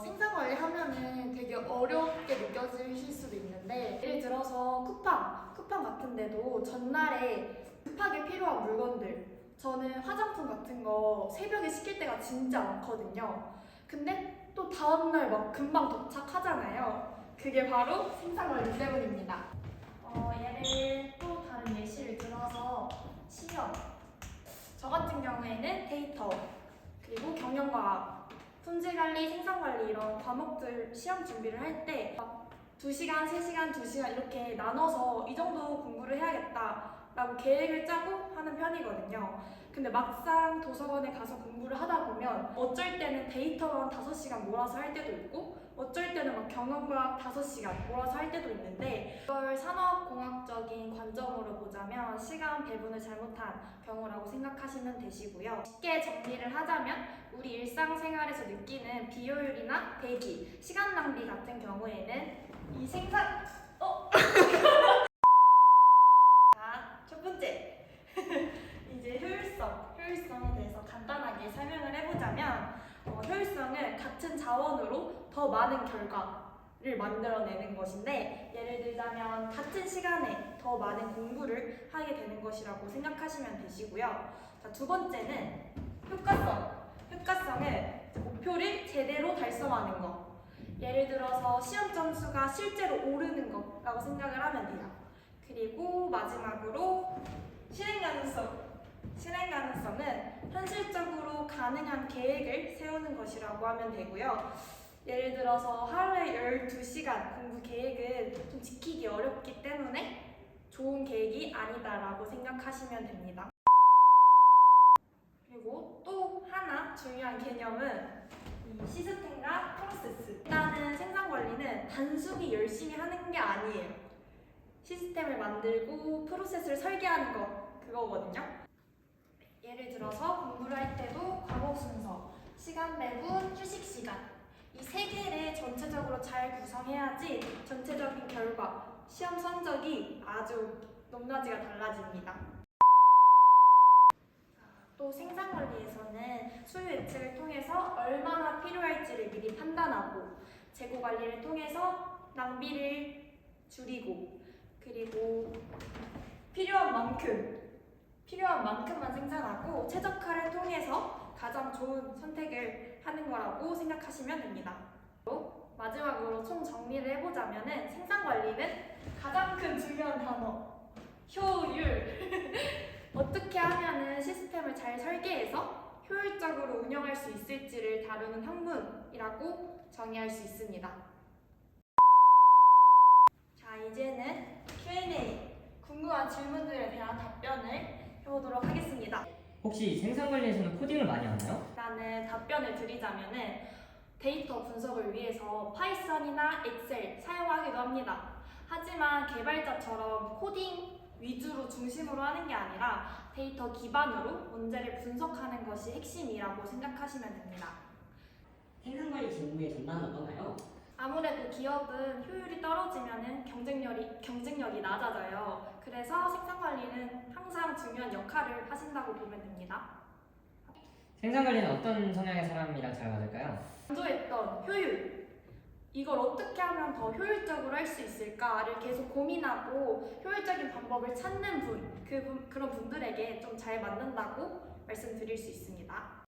생산관리 하면은 되게 어렵게 느껴지실 수도 있는데, 예를 들어서 쿠팡 같은 데도 전날에 급하게 필요한 물건들, 저는 화장품 같은 거 새벽에 시킬 때가 진짜 많거든요. 근데 또 다음날 막 금방 도착하잖아요. 그게 바로 생산관리 때문입니다. 예를 또 다른 예시를 들어서 시험, 저 같은 경우에는 데이터, 그리고 경영과학, 품질관리, 생산관리 이런 과목들 시험 준비를 할 때 막 2시간, 3시간, 2시간 이렇게 나눠서 이 정도 공부를 해야겠다라고 계획을 짜고 하는 편이거든요. 근데 막상 도서관에 가서 공부를 하다 보면 어쩔 때는 데이터만 5시간 몰아서 할 때도 있고 어쩔 때는 막 경영과학 5시간 몰아서 할 때도 있는데, 이걸 산업공학적인 관점으로 보자면 시간 배분을 잘못한 경우라고 생각하시면 되시고요. 쉽게 정리를 하자면 우리 일상생활에서 느끼는 비효율이나 대기, 시간 낭비 같은 경우에는 이 생산... 자, 첫 번째. 이제 효율성에 대해서 간단하게 설명을 해보자면 효율성은 같은 자원으로 더 많은 결과를 만들어내는 것인데, 예를 들자면 같은 시간에 더 많은 공부를 하게 되는 것이라고 생각하시면 되시고요. 자, 두 번째는 효과성은 목표를 제대로 달성하는 것. 예를 들어서 시험 점수가 실제로 오르는 거라고 생각을 하면 돼요. 그리고 마지막으로 실행 가능성은 현실적으로 가능한 계획을 세우는 것이라고 하면 되고요. 예를 들어서 하루에 12시간 공부 계획은 좀 지키기 어렵기 때문에 좋은 계획이 아니다라고 생각하시면 됩니다. 그리고 또 하나 중요한 개념은 이 시스템과 프로세스. 일단은 생산 관리는 단순히 열심히 하는 게 아니에요. 시스템을 만들고 프로세스를 설계하는 것, 그거거든요. 예를 들어서 공부를 할 때도 과목 순서, 시간 배분, 휴식 시간, 이 세 개를 전체적으로 잘 구성해야지 전체적인 결과, 시험 성적이 아주 높낮이가 달라집니다. 또 생산관리에서는 수요 예측을 통해서 얼마나 필요할지를 미리 판단하고, 재고 관리를 통해서 낭비를 줄이고, 그리고 필요한 만큼만 생산하고 최적화를 통해서 가장 좋은 선택을 하는 거라고 생각하시면 됩니다. 마지막으로 총 정리를 해보자면은 생산관리는 가장 큰 중요한 단어, 효율. 어떻게 하면은 시스템을 잘 설계해서 효율적으로 운영할 수 있을지를 다루는 학문이라고 정의할 수 있습니다. 자, 이제는 Q&A, 궁금한 질문들에 대한 답변을 해보도록 하겠습니다. 혹시 생산관리에서는 코딩을 많이 하나요? 일단은 답변을 드리자면은 데이터 분석을 위해서 파이썬이나 엑셀 사용하기도 합니다. 하지만 개발자처럼 코딩 위주로 중심으로 하는 게 아니라 데이터 기반으로 문제를 분석하는 것이 핵심이라고 생각하시면 됩니다. 생산관리 직무의 전망은 어떤가요? 아무래도 기업은 효율이 떨어지면 경쟁력이 낮아져요. 그래서 생산관리는 항상 중요한 역할을 하신다고 보면 됩니다. 생산관리는 어떤 성향의 사람이랑 잘 맞을까요? 강조했던 효율, 이걸 어떻게 하면 더 효율적으로 할 수 있을까를 계속 고민하고 효율적인 방법을 찾는 그런 분들에게 좀 잘 맞는다고 말씀드릴 수 있습니다.